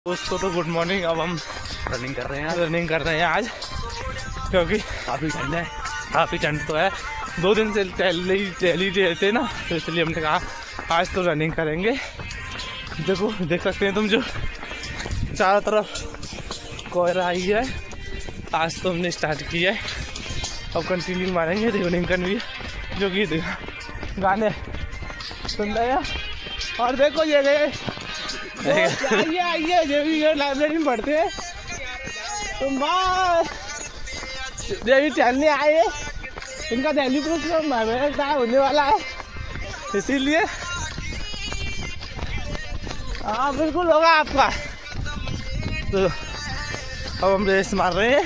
दोस्तों तो good morning. अब हम रनिंग कर रहे हैं आज क्योंकि काफ़ी ठंड है। काफ़ी ठंड तो है। 2 दिन से टहली रहते ना, तो इसलिए हमने कहा आज तो रनिंग करेंगे। देखो देख सकते हैं तुम, जो चारों तरफ कोहरा आई है। आज तो हमने स्टार्ट किया है, अब कंटिन्यू मारेंगे। देखो लिंकन भी जो कि गाने सुन रहे हैं। और देखो ये गए आइए जो भी लाइब्रेरी में पढ़ते हैं तुम भी टहलने आए। इनका दिल्ली पुलिस में होने वाला है, इसीलिए हाँ बिल्कुल होगा आपका। तो अब हम रेस मार रहे हैं,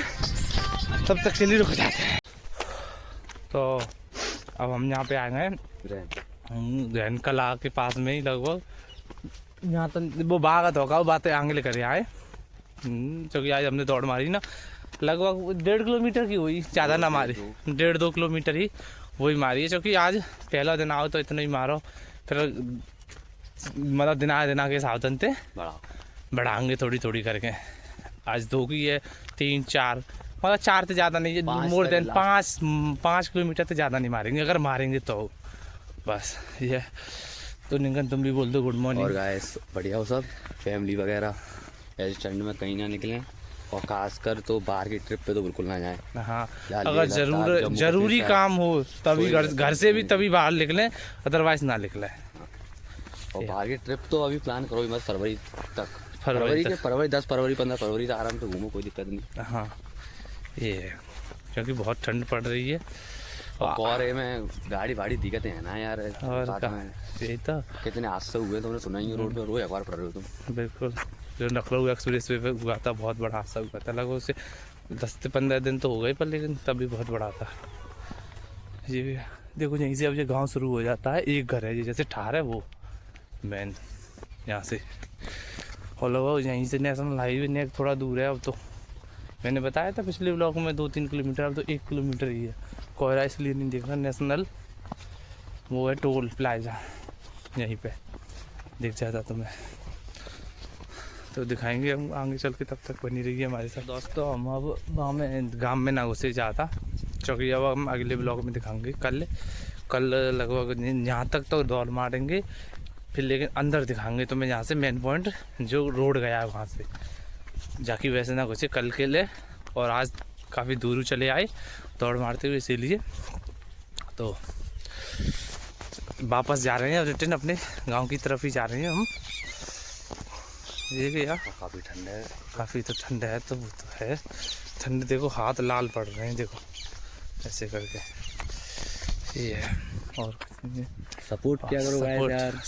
तब तक के लिए रुक जाते हैं। तो अब हम यहाँ पे आ गए रैन कला के पास में ही, लगभग यहाँ तक वो बागत होगा, वो बातें आगे लेकर आए। क्योंकि आज हमने दौड़ मारी ना, लगभग 1.5 किलोमीटर की हुई, ज़्यादा ना मारी, 1.5-2 किलोमीटर ही वही मारी है। क्योंकि आज पहला दिन आओ तो इतना ही मारो, फिर मतलब दिना के हिसाब से बढ़ाएंगे थोड़ी थोड़ी करके। आज 2 की है, 3-4 मतलब 4 से ज़्यादा नहीं है, मोर देन 5 किलोमीटर से ज़्यादा नहीं मारेंगे, अगर मारेंगे तो बस ये। तो निंगन तुम भी बोल दो गुड मॉर्निंग। और गाइस बढ़िया हो सब, फैमिली वगैरह ऐसे ठंड में कहीं ना निकलें, और खासकर तो बाहर की ट्रिप पे तो बिल्कुल ना जाएं। हाँ, अगर जरूरी काम हो तभी घर से भी तभी बाहर निकलें, अदरवाइज ना निकलें। और बाहर की ट्रिप तो अभी प्लान करो मत, फरवरी तक, फरवरी 10 फरवरी 15 फरवरी तक आराम से घूमो, कोई दिक्कत नहीं। हाँ ये क्योंकि बहुत ठंड पड़ रही है और कोहरे में गाड़ी दिक्कतें हैं ना यार। और यही तो कितने हादसे हुए तुमने सुना ही, रोड पे रोज अखबार पढ़ रहे हो तुम। बिल्कुल, जो लखनऊ एक्सप्रेस वे पे हुआ था, बहुत बड़ा हादसा हुआ था। लगभग उसे 10 से 15 दिन तो हो गए, पर लेकिन तभी बहुत बड़ा था ये। देखो यहीं से अब ये गांव शुरू हो जाता है, एक घर है ये जैसे ठार है वो मेन यहाँ से, और लगभग यहीं से नेशनल हाईवे ने थोड़ा दूर है। अब तो मैंने बताया था पिछले ब्लॉग में 2-3 किलोमीटर, अब तो 1 किलोमीटर ही है। कोहरा इसलिए नहीं देख रहा, नेशनल वो है टोल प्लाजा, यहीं पे दिख जाता तुम्हें, तो दिखाएंगे हम आगे चल के। तब तक बनी रही है हमारे साथ दोस्तों। हम अब गाँव में ना घुसे जाता, क्योंकि अब हम अगले ब्लॉग में दिखाएंगे। कल लगभग यहाँ तक तो दौड़ मारेंगे, फिर लेकिन अंदर दिखाएंगे तुम्हें, यहाँ से मेन पॉइंट जो रोड गया है वहाँ से जाके वैसे ना घुसे कल के लिए। और आज काफ़ी दूर चले आए दौड़ मारते हुए, इसीलिए तो वापस जा रहे हैं रिटर्न अपने गांव की तरफ ही जा रहे हैं हम। ये यार काफ़ी ठंड है, काफ़ी तो ठंड है, तो वो तो है ठंड। देखो हाथ लाल पड़ रहे हैं, देखो ऐसे करके ये है। और सपोर्ट क्या करो यार,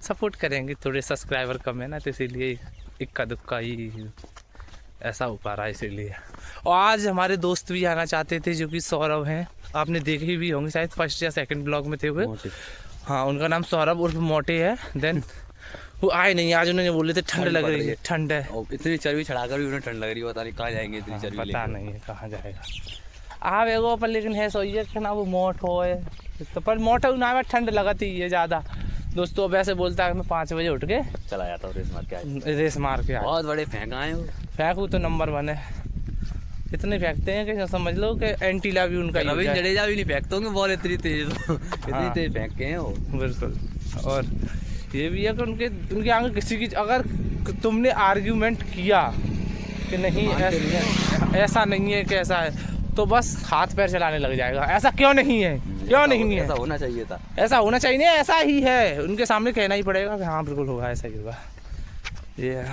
सपोर्ट करेंगे। थोड़े सब्सक्राइबर कम है ना, तो इसीलिए इक्का दुक्का ही ऐसा हो पा रहा है, इसीलिए। और आज हमारे दोस्त भी आना चाहते थे, जो कि सौरभ हैं, आपने देखे भी होंगे शायद, 1st या 2nd ब्लॉग में थे हुए। हाँ, उनका नाम सौरभ उर्फ मोटे है। देन वो आए नहीं आज, उन्होंने बोले थे ठंड लग रही है, ठंड है। इतनी चर्बी चढ़ाकर भी उन्हें ठंड लग रही है, पता नहीं कहाँ जाएंगे इतनी चर्बी, पता नहीं है कहाँ जाएगा। आप एगो पर लेकिन है सोइए कि ना वो मोट हो है, तो पर मोट ना में ठंड लगती है ज़्यादा। दोस्तों अब ऐसे बोलता है मैं 5 बजे उठ के चला जाता हूँ, रेस मार के बहुत बड़े फेंका है। फेंकू तो नंबर 1 है, इतने फेंकते हैं कि समझ लो कि एंटीला भी उनका। रविंद्र जडेजा भी नहीं फेंकते होंगे बॉल इतनी तेज, इतनी तेज फेंकते हैं वो, बिल्कुल। और ये भी है कि उनके आगे किसी की अगर तुमने आर्ग्यूमेंट किया कि नहीं ऐसा नहीं है कि ऐसा है, तो बस हाथ पैर चलाने लग जाएगा। ऐसा क्यों नहीं है, क्यों नहीं है, ऐसा होना चाहिए था, ऐसा होना चाहिए नहीं, ऐसा ही है। उनके सामने कहना ही पड़ेगा कि हाँ बिल्कुल होगा, ऐसा ही होगा। ये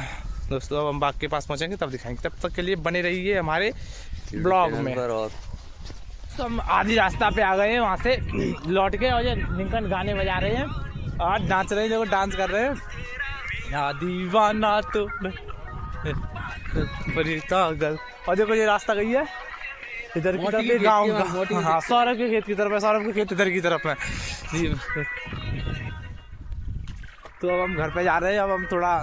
दोस्तों अब हम बाग के पास पहुंचेंगे तब दिखाएंगे, तब तक के लिए बने रहिए हमारे ब्लॉग में। और तो हम आधी रास्ता पे आ गए हैं वहाँ से लौट के, और ये लिंकन गाने बजा रहे हैं और नाच रहे हैं, देखो डांस कर रहे हैं। या दीवाना तो पागल। और देखो ये रास्ता गई है इधर की तरफ, गाँव का। हाँ, सौरभ के खेत की तरफ है, सौरभ के खेत इधर की तरफ है जी। तो अब हम घर पे जा रहे हैं, अब हम थोड़ा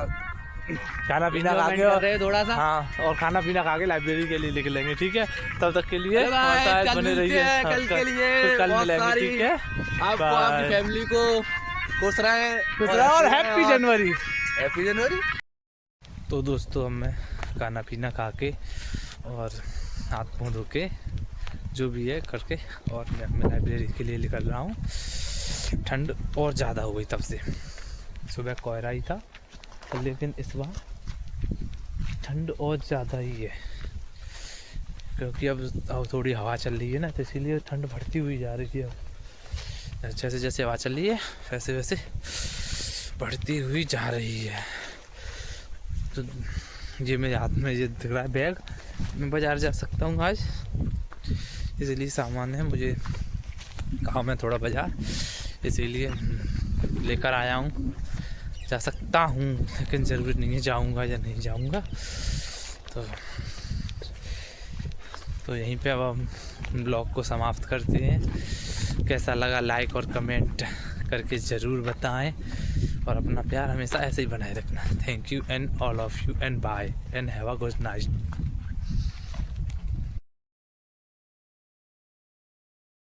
खाना पीना खा के थोड़ा सा, हाँ, और खाना पीना खा के लाइब्रेरी के लिए निकलेंगे। ठीक है, तब तक के लिए बने रहिए, कल मिलेंगे। ठीक है, आपको आपकी फैमिली को खुश रहे और हैप्पी जनवरी। हैप्पी जनवरी। तो दोस्तों अब मैं खाना पीना खा के और हाथ मुँह धो के जो भी है करके और मैं अपने लाइब्रेरी के लिए निकल रहा हूँ। ठंड और ज़्यादा हो गई तब से, सुबह कोहरा ही था लेकिन इस बार ठंड और ज़्यादा ही है, क्योंकि अब थोड़ी हवा चल रही है ना, तो इसीलिए ठंड बढ़ती हुई जा रही है। अब जैसे जैसे हवा चल रही है वैसे वैसे बढ़ती हुई जा रही है। तो ये मेरे हाथ में ये दिख रहा है बैग, मैं बाज़ार जा सकता हूँ आज, इसीलिए सामान है, मुझे काम है थोड़ा बाज़ार, इसीलिए लेकर आया हूँ। जा सकता हूँ लेकिन ज़रूरी नहीं है जाऊँगा या नहीं जाऊँगा। तो यहीं पे अब हम ब्लॉग को समाप्त करते हैं। कैसा लगा लाइक और कमेंट करके ज़रूर बताएं और अपना प्यार हमेशा ऐसे ही बनाए रखना। Thank you and all of you and bye and have a good night.